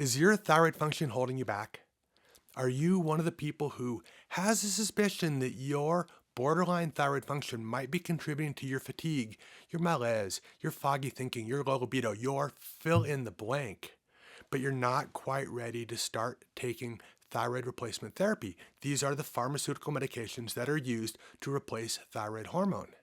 Is your thyroid function holding you back? Are you one of the people who has a suspicion that your borderline thyroid function might be contributing to your fatigue, your malaise, your foggy thinking, your low libido, your fill in the blank, but you're not quite ready to start taking thyroid replacement therapy? These are the pharmaceutical medications that are used to replace thyroid hormone.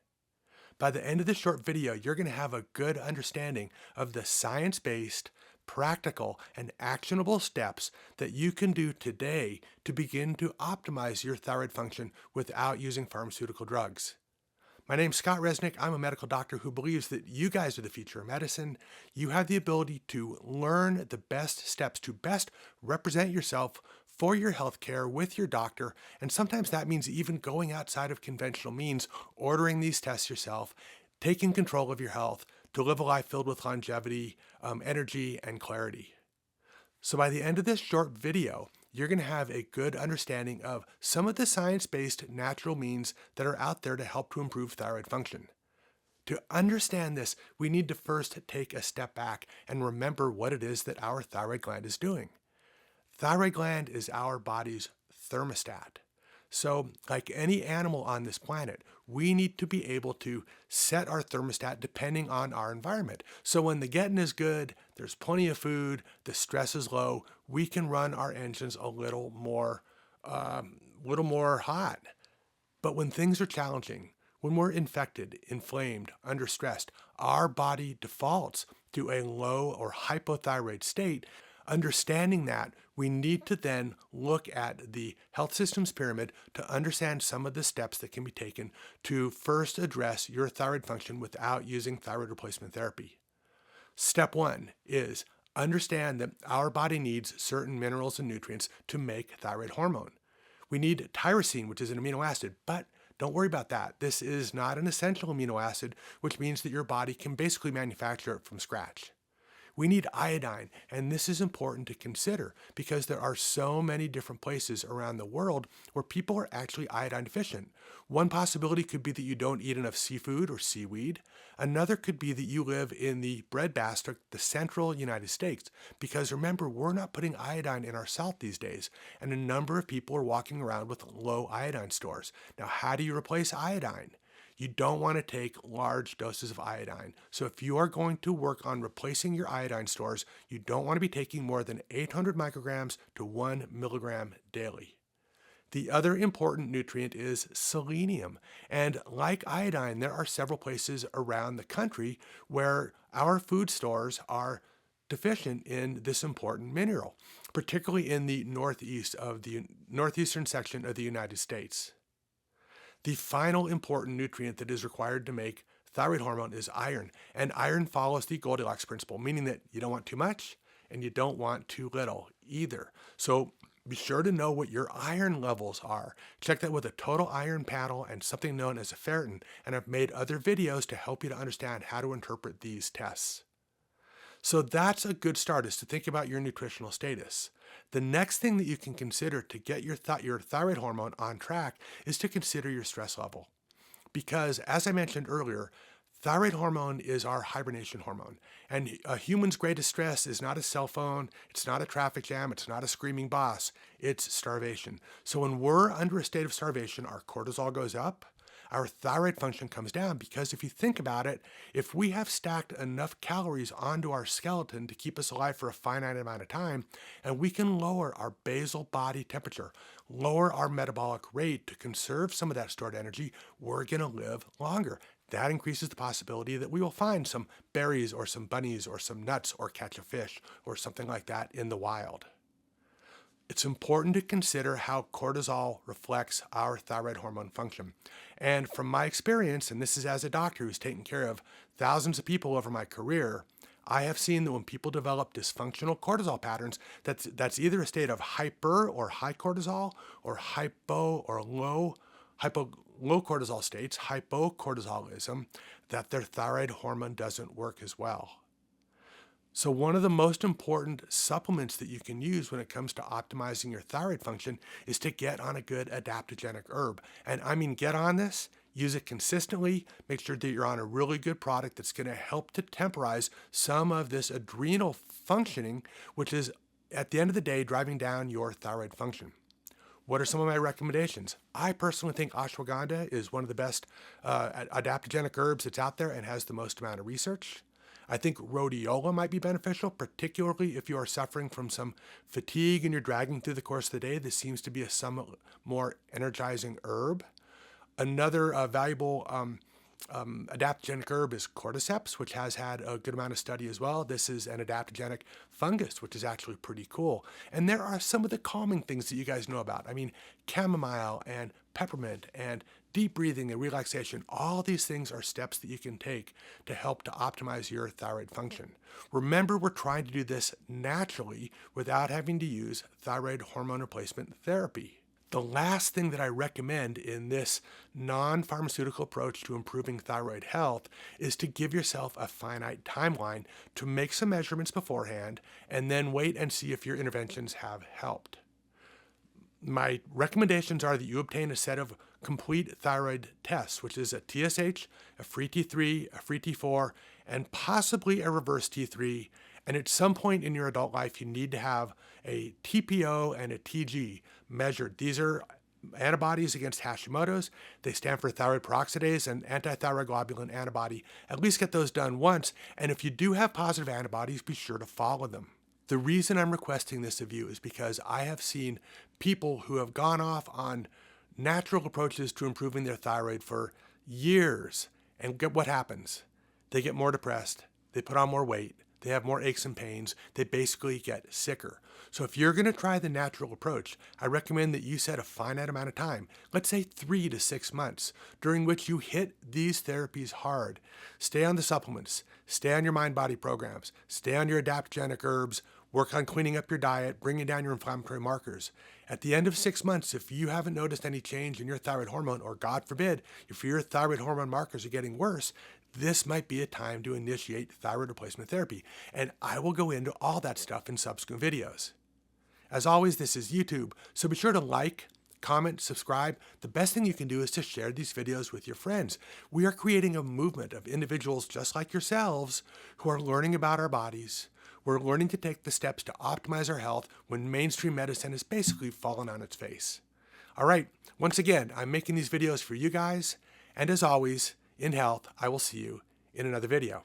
By the end of this short video, you're going to have a good understanding of the science-based, practical, and actionable steps that you can do today to begin to optimize your thyroid function without using pharmaceutical drugs. My name's Scott Resnick. I'm a medical doctor who believes that you guys are the future of medicine. You have the ability to learn the best steps to best represent yourself for your health care with your doctor, and sometimes that means even going outside of conventional means, ordering these tests yourself, taking control of your health to live a life filled with longevity, energy, and clarity. So by the end of this short video, you're going to have a good understanding of some of the science-based natural means that are out there to help to improve thyroid function. To understand this, we need to first take a step back and remember what it is that our thyroid gland is doing. Thyroid gland is our body's thermostat. So, like any animal on this planet, we need to be able to set our thermostat depending on our environment. So when the getting is good, there's plenty of food, the stress is low, we can run our engines a little more hot. But when things are challenging, when we're infected, inflamed, under stressed, our body defaults to a low or hypothyroid state. Understanding that, we need to then look at the health systems pyramid to understand some of the steps that can be taken to first address your thyroid function without using thyroid replacement therapy. Step one is understand that our body needs certain minerals and nutrients to make thyroid hormone. We need tyrosine, which is an amino acid, but don't worry about that. This is not an essential amino acid, which means that your body can basically manufacture it from scratch. We need iodine, and this is important to consider because there are so many different places around the world where people are actually iodine deficient. One possibility could be that you don't eat enough seafood or seaweed. Another could be that you live in the breadbasket, the central United States, because remember, we're not putting iodine in our salt these days, and a number of people are walking around with low iodine stores. Now, how do you replace iodine? You don't want to take large doses of iodine. So if you are going to work on replacing your iodine stores, you don't want to be taking more than 800 micrograms to 1 milligram daily. The other important nutrient is selenium. And like iodine, there are several places around the country where our food stores are deficient in this important mineral, particularly in the northeastern section of the United States. The final important nutrient that is required to make thyroid hormone is iron, and iron follows the Goldilocks principle, meaning that you don't want too much and you don't want too little either. So be sure to know what your iron levels are. Check that with a total iron panel and something known as a ferritin, and I've made other videos to help you to understand how to interpret these tests. So that's a good start, is to think about your nutritional status. The next thing that you can consider to get your thyroid hormone on track is to consider your stress level. Because as I mentioned earlier, thyroid hormone is our hibernation hormone. And a human's greatest stress is not a cell phone, it's not a traffic jam, it's not a screaming boss, it's starvation. So when we're under a state of starvation, our cortisol goes up, our thyroid function comes down, because if you think about it, if we have stacked enough calories onto our skeleton to keep us alive for a finite amount of time, and we can lower our basal body temperature, lower our metabolic rate to conserve some of that stored energy, we're going to live longer. That increases the possibility that we will find some berries or some bunnies or some nuts or catch a fish or something like that in the wild. It's important to consider how cortisol reflects our thyroid hormone function. And from my experience, and this is as a doctor who's taken care of thousands of people over my career, I have seen that when people develop dysfunctional cortisol patterns, that's either a state of hyper or high cortisol, or hypo or low cortisol states, hypocortisolism, that their thyroid hormone doesn't work as well. So one of the most important supplements that you can use when it comes to optimizing your thyroid function is to get on a good adaptogenic herb. And I mean, get on this, use it consistently, make sure that you're on a really good product that's going to help to temporize some of this adrenal functioning, which is at the end of the day, driving down your thyroid function. What are some of my recommendations? I personally think ashwagandha is one of the best adaptogenic herbs that's out there and has the most amount of research. I think rhodiola might be beneficial, particularly if you are suffering from some fatigue and you're dragging through the course of the day. This seems to be a somewhat more energizing herb. Another valuable adaptogenic herb is cordyceps, which has had a good amount of study as well. This is an adaptogenic fungus, which is actually pretty cool. And there are some of the calming things that you guys know about. I mean, chamomile and peppermint and deep breathing and relaxation. All these things are steps that you can take to help to optimize your thyroid function. Remember, we're trying to do this naturally without having to use thyroid hormone replacement therapy. The last thing that I recommend in this non-pharmaceutical approach to improving thyroid health is to give yourself a finite timeline to make some measurements beforehand and then wait and see if your interventions have helped. My recommendations are that you obtain a set of complete thyroid tests, which is a TSH, a free T3, a free T4, and possibly a reverse T3. And at some point in your adult life, you need to have a TPO and a TG measured. These are antibodies against Hashimoto's. They stand for thyroid peroxidase and antithyroglobulin antibody. At least get those done once. And if you do have positive antibodies, be sure to follow them. The reason I'm requesting this of you is because I have seen people who have gone off on natural approaches to improving their thyroid for years. And get what happens? They get more depressed. They put on more weight. They have more aches and pains. They basically get sicker. So if you're going to try the natural approach, I recommend that you set a finite amount of time, let's say 3 to 6 months, during which you hit these therapies hard. Stay on the supplements, stay on your mind-body programs, stay on your adaptogenic herbs, work on cleaning up your diet, bringing down your inflammatory markers. At the end of 6 months, if you haven't noticed any change in your thyroid hormone, or God forbid, if your thyroid hormone markers are getting worse, this might be a time to initiate thyroid replacement therapy. And I will go into all that stuff in subsequent videos. As always, this is YouTube, so be sure to like, comment, subscribe. The best thing you can do is to share these videos with your friends. We are creating a movement of individuals just like yourselves who are learning about our bodies. We're learning to take the steps to optimize our health when mainstream medicine has basically fallen on its face. All right, once again, I'm making these videos for you guys, and as always, in health, I will see you in another video.